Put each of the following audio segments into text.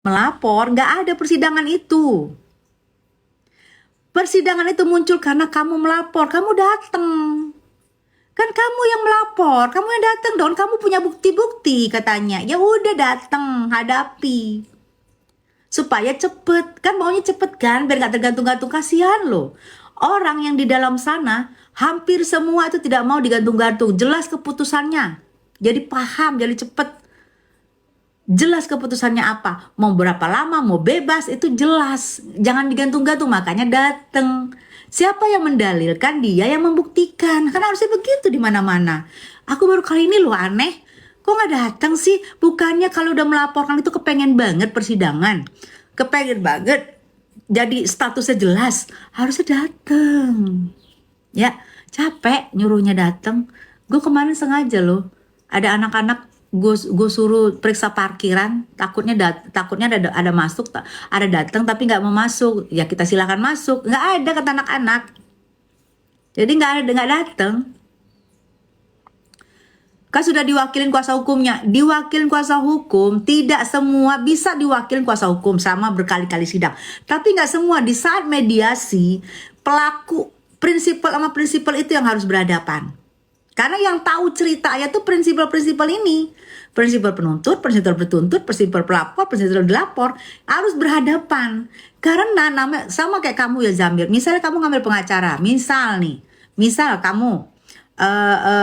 melapor, nggak ada persidangan itu. Persidangan itu muncul karena kamu melapor, kamu datang. Kan kamu yang melapor, kamu yang datang dong, kamu punya bukti-bukti katanya. Ya udah datang, hadapi. Supaya cepet, kan maunya cepet kan, biar nggak tergantung-gantung, kasihan loh. Orang yang di dalam sana, hampir semua itu tidak mau digantung-gantung, jelas keputusannya. Jadi paham, jadi cepet. Jelas keputusannya apa, mau berapa lama, mau bebas, itu jelas. Jangan digantung-gantung, makanya datang. Siapa yang mendalilkan, dia yang membuktikan. Kan harusnya begitu di mana-mana. Aku baru kali ini loh aneh, kok nggak datang sih? Bukannya kalau udah melaporkan itu kepengen banget persidangan, kepengen banget jadi statusnya jelas, harusnya datang. Ya, capek nyuruhnya datang. Gue kemarin sengaja loh, ada anak-anak gue suruh periksa parkiran, takutnya ada masuk, ada datang tapi nggak mau masuk, ya kita silakan masuk, nggak ada kata anak-anak, jadi nggak datang. Kan sudah diwakilin kuasa hukumnya, diwakilin kuasa hukum, tidak semua bisa diwakilin kuasa hukum sama berkali-kali sidang, tapi nggak semua. Di saat mediasi, pelaku prinsipal sama prinsipal itu yang harus berhadapan. Karena yang tahu ceritanya tuh prinsipal-prinsipal ini. Prinsipal penuntut, prinsipal bertuntut, prinsipal pelapor, prinsipal dilapor harus berhadapan. Karena namanya sama kayak kamu ya Zamir. Misalnya kamu ngambil pengacara, misal kamu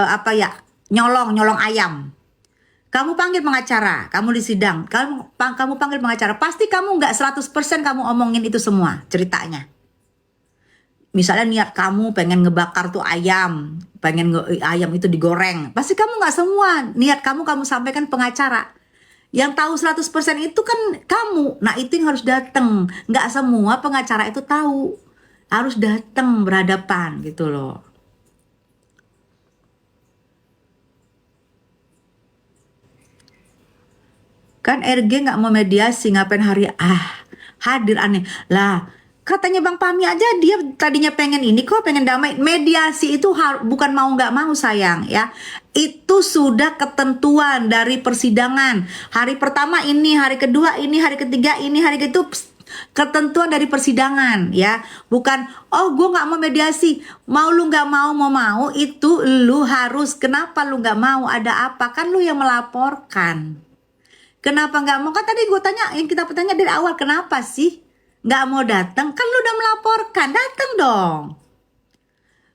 apa ya, nyolong ayam. Kamu panggil pengacara, kamu di sidang, kamu panggil pengacara, pasti kamu nggak 100% kamu omongin itu semua ceritanya. Misalnya niat kamu pengen ngebakar tuh ayam, ayam itu digoreng, pasti kamu nggak semua niat kamu sampaikan pengacara. Yang tahu 100% itu kan kamu. Nah itu yang harus datang. Nggak semua pengacara itu tahu, harus datang berhadapan gitu loh. Kan RG nggak mau mediasi, ngapain hadir aneh lah. Katanya Bang Pami aja dia tadinya pengen ini kok, pengen damai. Mediasi itu bukan mau nggak mau sayang ya. Itu sudah ketentuan dari persidangan. Hari pertama ini, hari kedua ini, hari ketiga ini, hari itu ketentuan dari persidangan ya. Bukan oh gue nggak mau mediasi, mau lu nggak mau itu lu harus. Kenapa lu nggak mau, ada apa? Kan lu yang melaporkan. Kenapa nggak mau? Kan tadi gue tanya, yang kita bertanya dari awal, kenapa sih nggak mau datang? Kan lu udah melaporkan, datang dong.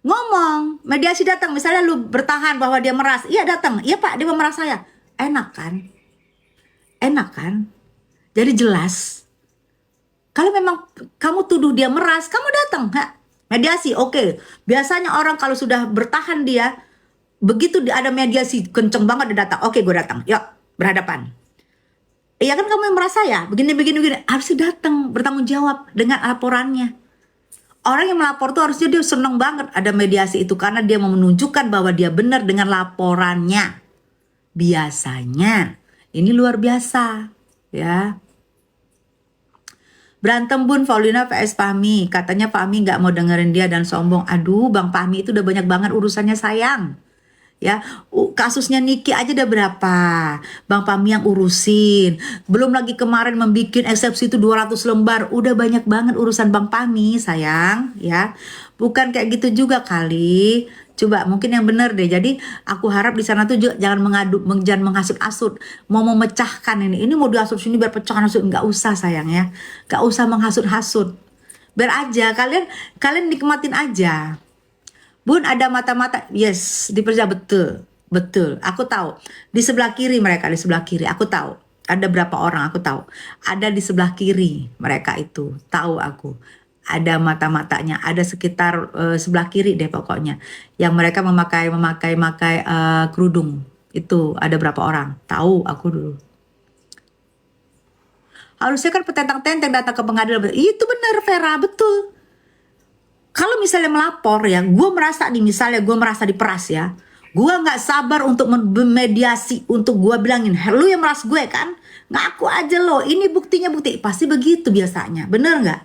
Ngomong, mediasi datang. Misalnya lu bertahan bahwa dia meras, iya datang, iya pak dia memeras saya. Enak kan? Enak kan? Jadi jelas. Kalau memang kamu tuduh dia meras, kamu datang, mediasi, oke. Biasanya orang kalau sudah bertahan dia, begitu ada mediasi kenceng banget dia datang, oke gue datang, yuk berhadapan. Iya kan kamu yang merasa ya, begini, harusnya datang bertanggung jawab dengan laporannya. Orang yang melapor tuh harusnya dia seneng banget ada mediasi itu, karena dia mau menunjukkan bahwa dia benar dengan laporannya. Biasanya, ini luar biasa ya. Berantem Bun, Paulina vs Fahmi, katanya Fahmi nggak mau dengerin dia dan sombong. Aduh Bang Fahmi itu udah banyak banget urusannya sayang. Ya, kasusnya Niki aja udah berapa Bang Pami yang urusin, belum lagi kemarin membuat eksepsi itu 200 lembar, udah banyak banget urusan Bang Pami sayang ya. Bukan kayak gitu juga kali, coba mungkin yang benar deh. Jadi aku harap di sana tuh juga jangan jangan menghasut-hasut, mau memecahkan ini mau dihasut sini biar pecahkan hasut, nggak usah sayang ya, nggak usah menghasut-hasut, biar aja kalian nikmatin aja. Bun ada mata-mata, yes di Perja, betul, aku tahu di sebelah kiri mereka, di sebelah kiri aku tahu ada berapa orang, aku tahu ada di sebelah kiri mereka itu, tahu aku ada mata-matanya, ada sekitar sebelah kiri deh pokoknya yang mereka memakai kerudung itu, ada berapa orang, tahu aku dulu. Harusnya kan petentang-tenteng datang ke pengadilan, itu benar Vera, betul. Kalau misalnya melapor ya, gue merasa diperas ya, gue nggak sabar untuk memediasi, untuk gue bilangin, lu yang meras gue kan, ngaku aja lo, ini buktinya pasti begitu biasanya, bener nggak?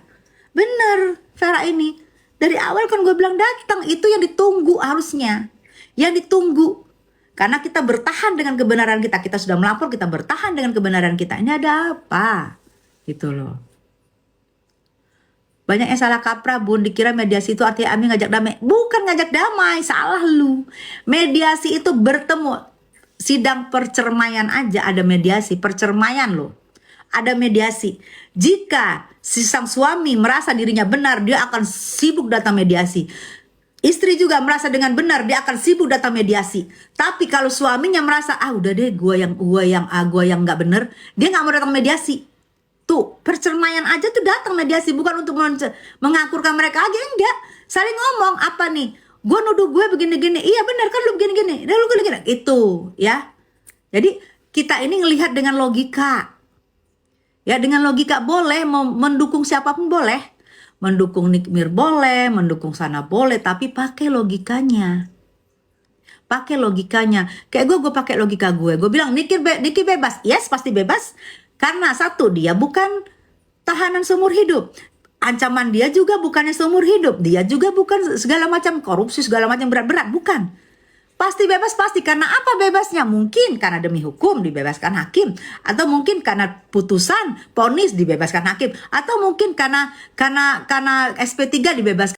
Bener Vera, ini dari awal kan gue bilang datang, itu yang ditunggu harusnya, yang ditunggu, karena kita bertahan dengan kebenaran kita sudah melapor, kita bertahan dengan kebenaran kita. Ini ada apa? gitu loh. Banyak yang salah kaprah bun, dikira mediasi itu artinya Ami ngajak damai. Bukan ngajak damai, salah lu. Mediasi itu bertemu. Sidang percermaian aja ada mediasi, percermaian loh. Ada mediasi. Jika si sang suami merasa dirinya benar, dia akan sibuk datang mediasi. Istri juga merasa dengan benar, dia akan sibuk datang mediasi. Tapi kalau suaminya merasa, udah deh, gua yang nggak bener, dia nggak mau datang mediasi. Tuh, percermaian aja tuh datang mediasi, bukan untuk mengakurkan mereka aja, enggak. Saling ngomong, apa nih? Gue nuduh gue begini-gini, iya benar kan lu begini-gini, lu begini-gini. Itu, ya. Jadi, kita ini ngelihat dengan logika. Ya, dengan logika boleh, mendukung siapapun boleh. Mendukung Nikmir boleh, mendukung sana boleh, tapi pakai logikanya. Pakai logikanya. Kayak gue pakai logika gue. Gue bilang, Niki bebas. Yes, pasti bebas. Karena satu, dia bukan tahanan seumur hidup. Ancaman dia juga bukannya seumur hidup. Dia juga bukan segala macam korupsi, segala macam berat-berat. Bukan. Pasti bebas, pasti. Karena apa bebasnya? Mungkin karena demi hukum dibebaskan hakim. Atau mungkin karena putusan, vonis dibebaskan hakim. Atau mungkin karena SP3 dibebaskan.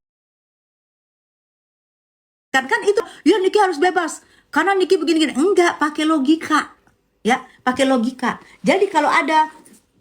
Kan itu, ya Niki harus bebas. Karena Niki begini-gini. Enggak, pakai logika. Ya, pakai logika. Jadi kalau ada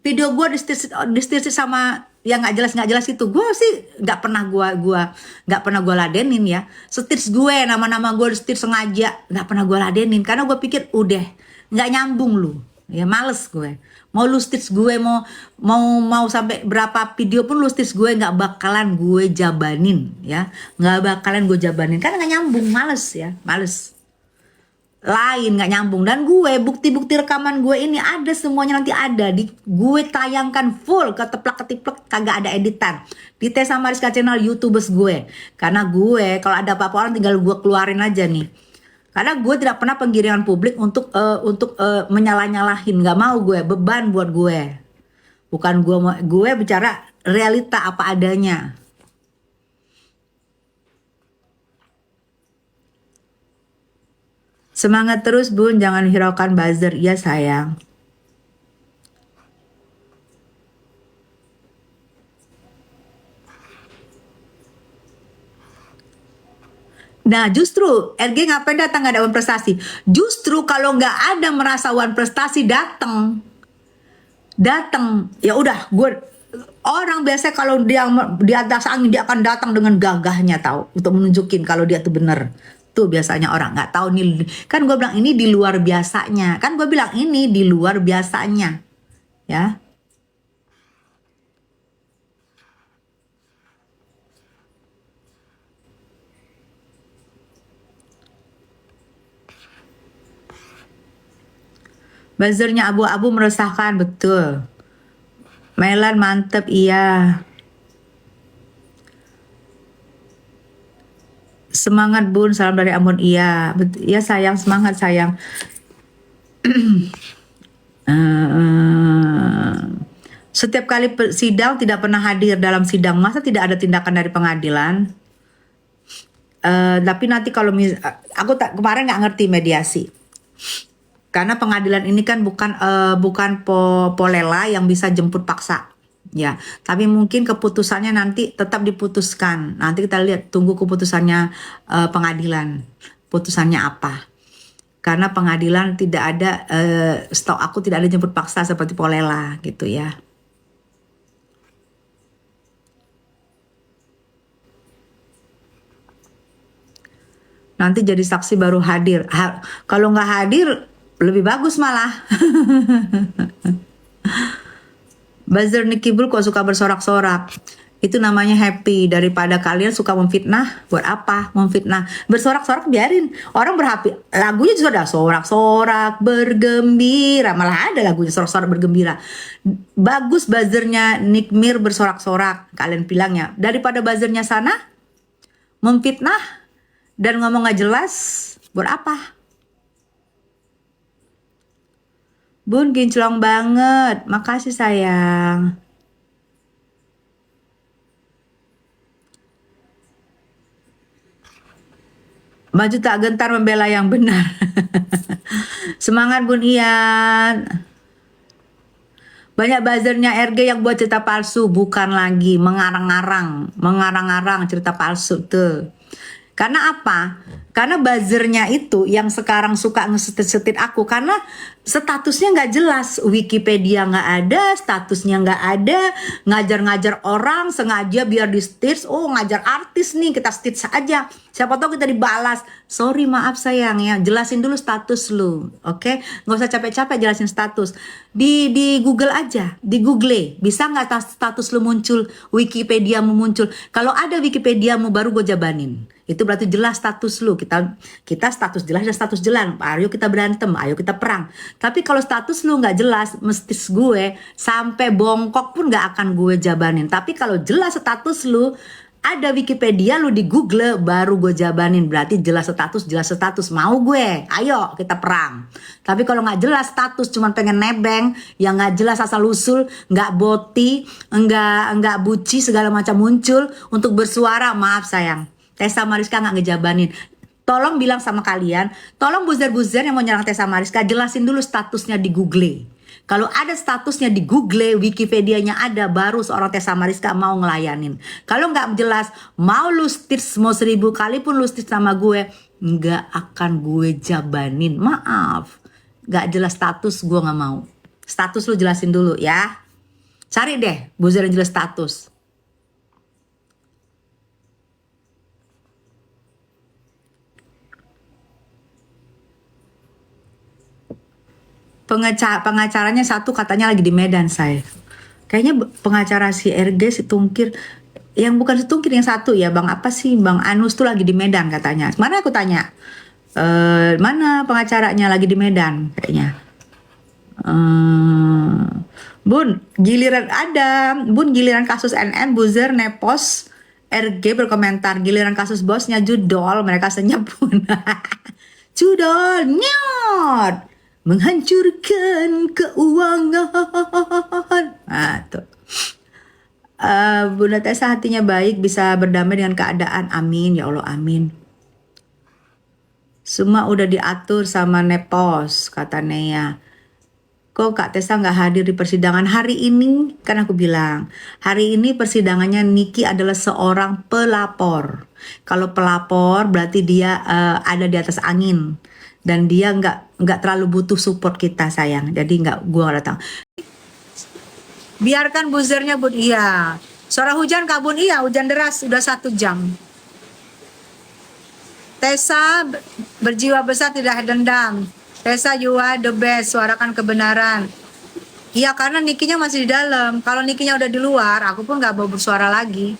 video gue distirsi sama yang nggak jelas itu, gue sih nggak pernah gue ladenin ya. Setirs gue, nama gue distir sengaja nggak pernah gue ladenin karena gue pikir udah nggak nyambung lu, ya males gue. Mau lu stirs gue mau sampai berapa video pun lu stirs gue nggak bakalan gue jabanin ya, nggak bakalan gue jabanin karena nggak nyambung, males ya, males. Lain nggak nyambung. Dan gue bukti-bukti rekaman gue ini ada semuanya, nanti ada di gue tayangkan full, keteplak ketiplek, kagak ada editan di Tessa Mariska channel YouTubers gue. Karena gue kalau ada apa-apa orang tinggal gue keluarin aja nih, karena gue tidak pernah penggiringan publik untuk menyalah-nyalahin, nggak mau gue, beban buat gue. Bukan gue bicara realita apa adanya. Semangat terus bun, jangan hiraukan buzzer. Iya sayang. Nah justru RG ngapain datang gak ada wan prestasi? Justru kalau nggak ada merasa wan prestasi datang ya udah, gue orang biasa kalau dia di atas angin dia akan datang dengan gagahnya tahu, untuk menunjukin kalau dia tuh bener. Tuh biasanya orang nggak tahu nih, kan gue bilang ini di luar biasanya, kan gue bilang ini di luar biasanya ya. Buzzernya abu-abu meresahkan, betul. Melan mantep, iya. Semangat bun, salam dari Ambon. Iya, iya sayang, semangat sayang. Setiap kali sidang tidak pernah hadir dalam sidang, masa tidak ada tindakan dari pengadilan? Tapi nanti kalau aku kemarin nggak ngerti mediasi, karena pengadilan ini kan bukan polela yang bisa jemput paksa. Ya, tapi mungkin keputusannya nanti tetap diputuskan. Nanti kita lihat, tunggu keputusannya pengadilan. Putusannya apa? Karena pengadilan tidak ada, setahu aku tidak ada jemput paksa seperti polela gitu ya. Nanti jadi saksi baru hadir. Kalau nggak hadir lebih bagus malah. Buzzer Nicky Bull kok suka bersorak-sorak? Itu namanya happy. Daripada kalian suka memfitnah. Buat apa memfitnah? Bersorak-sorak biarin. Orang berhappy. Lagunya juga ada sorak-sorak bergembira. Malah ada lagunya sorak-sorak bergembira. Bagus buzzernya Nikmir bersorak-sorak. Kalian bilangnya. Daripada buzzernya sana memfitnah dan ngomong gak jelas. Buat apa? Bun kinclong banget. Makasih sayang. Maju tak gentar membela yang benar. Semangat Bun Ian. Banyak buzzernya RG yang buat cerita palsu, bukan lagi mengarang-arang cerita palsu tuh. Karena apa? Karena buzzernya itu yang sekarang suka ngesetit-setit aku karena statusnya nggak jelas, Wikipedia nggak ada, statusnya nggak ada, ngajar-ngajar orang sengaja biar di stitch, oh ngajar artis nih kita stitch aja, siapa tahu kita dibalas. Sorry maaf sayang ya, jelasin dulu status lu, oke? Nggak usah capek-capek jelasin status, di Google aja, di Google bisa nggak status lu muncul, Wikipedia mu muncul. Kalau ada Wikipedia mu baru gue jabanin, itu berarti jelas status lu. Kita status jelas dan status jelas. Ayo kita berantem, ayo kita perang. Tapi kalau status lu nggak jelas, mesti gue sampai bongkok pun nggak akan gue jabanin. Tapi kalau jelas status lu, ada Wikipedia lu di Google baru gue jabanin. Berarti jelas status mau gue. Ayo kita perang. Tapi kalau nggak jelas status, cuman pengen nebeng, yang nggak jelas asal usul, nggak boti, nggak buci segala macam muncul untuk bersuara, maaf sayang. Tessa Mariska nggak ngejabanin. Tolong bilang sama kalian, tolong buzzer-buzzer yang mau nyerang Tessa Mariska, jelasin dulu statusnya di Google. Kalau ada statusnya di Google, Wikipedianya ada, baru seorang Tessa Mariska mau ngelayanin. Kalau nggak jelas, mau lu stitch mau 1000 kali pun lu stitch sama gue, nggak akan gue jabanin. Maaf, nggak jelas status, gue nggak mau. Status lu jelasin dulu ya. Cari deh buzzer yang jelas status. Pengacaranya satu katanya lagi di Medan, saya. Kayaknya pengacara si RG, si Tungkir, yang bukan si Tungkir, yang satu ya, Bang apa sih, Bang Anus tuh lagi di Medan katanya. Mana aku tanya, mana pengacaranya lagi di Medan kayaknya. Bun, giliran ada, Bun giliran kasus NN, buzzer, nepos, RG berkomentar, giliran kasus bosnya judol, mereka senyap pun. Judol, nyot, menghancurkan keuangan. Nah tuh, Bunda Tessa hatinya baik, bisa berdamai dengan keadaan, amin ya Allah, amin. Semua udah diatur sama Nepos, kata Nea. Kok Kak Tessa nggak hadir di persidangan hari ini? Kan aku bilang, hari ini persidangannya Niki adalah seorang pelapor. Kalau pelapor berarti dia ada di atas angin. Dan dia nggak terlalu butuh support kita sayang, jadi gua nggak datang. Biarkan buzzernya Bun, iya. Suara hujan Kak Bun, iya hujan deras udah 1 jam. Tessa berjiwa besar tidak dendam. Tessa you are the best, suarakan kebenaran. Iya karena Nikinya masih di dalam. Kalau Nikinya udah di luar, aku pun nggak mau bersuara lagi.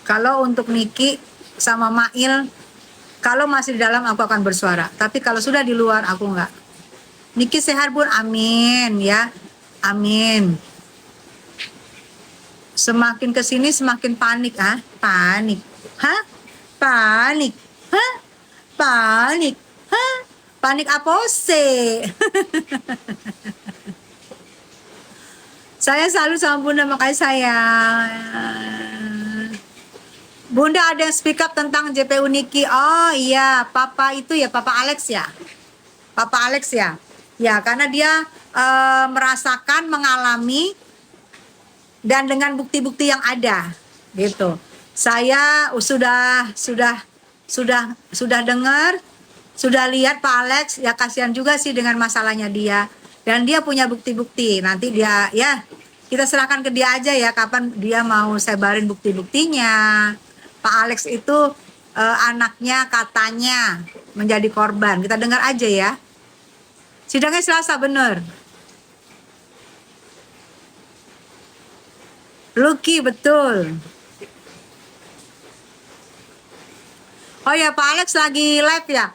Kalau untuk Niki sama Mail, kalau masih di dalam aku akan bersuara. Tapi kalau sudah di luar aku enggak. Niki sehat Bun, amin ya. Amin. Semakin kesini semakin panik, panik. Hah? Panik. Hah? Panik. Hah? Panik apa sih? Saya selalu sama Bunda, makanya saya Bunda ada yang speak up tentang JPU Niki. Oh iya, Papa itu ya, Papa Alex ya. Papa Alex ya. Ya, karena dia merasakan, mengalami, dan dengan bukti-bukti yang ada, gitu. Saya sudah dengar, sudah lihat Pak Alex, ya kasihan juga sih dengan masalahnya dia. Dan dia punya bukti-bukti. Nanti dia, ya kita serahkan ke dia aja ya, kapan dia mau sebarin bukti-buktinya. Pak Alex itu anaknya katanya menjadi korban. Kita dengar aja ya. Sidangnya Selasa, bener. Lucky, betul. Oh ya, Pak Alex lagi live ya.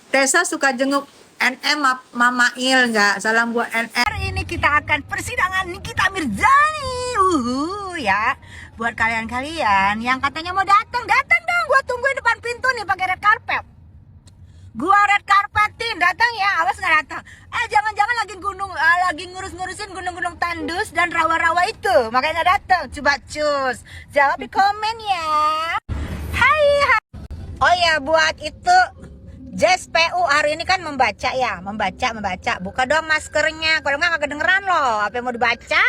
Tessa suka jenguk NM Mama Il, nggak? Salam buat NM. Hari ini kita akan persidangan Nikita Mirzani. Ya. Buat kalian-kalian yang katanya mau datang dong. Gua tungguin depan pintu nih pakai red carpet. Gua red carpetin, datang ya, awas nggak datang. Jangan-jangan lagi ngurus-ngurusin gunung-gunung tandus dan rawa-rawa itu, makanya nggak datang. Coba cus, jawab di komen ya. Hai. Oh ya, buat itu JSPU hari ini kan membaca ya, membaca. Buka dong maskernya, kalau nggak kedengeran loh apa yang mau dibaca.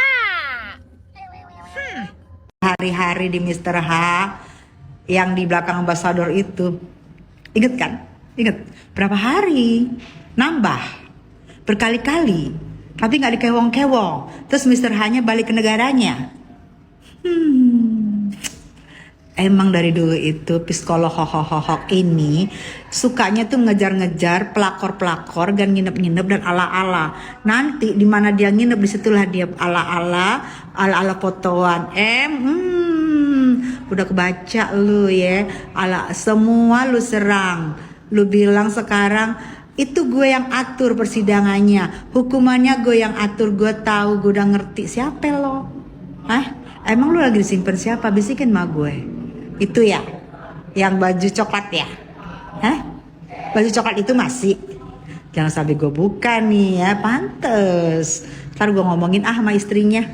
Hari-hari di Mr. H yang di belakang ambasador itu, inget kan? Inget berapa hari? Nambah berkali-kali, tapi nggak dikewong-kewong. Terus Mr. H-nya balik ke negaranya. Emang dari dulu itu psikolog hohok ini sukanya tuh ngejar-ngejar pelakor-pelakor dan nginep-nginep dan ala-ala. Nanti di mana dia nginep disitulah dia ala-ala fotoan. Udah kebaca lu ya. Ala semua lu serang. Lu bilang sekarang itu gue yang atur persidangannya, hukumannya gue yang atur, gue tahu, gue udah ngerti. Siapa lo? Emang lu lagi disimpan siapa? Bisikin sama gue. Itu ya, yang baju coklat ya? Baju coklat itu masih? Jangan sampai gue buka nih ya, pantes. Ntar gue ngomongin sama istrinya.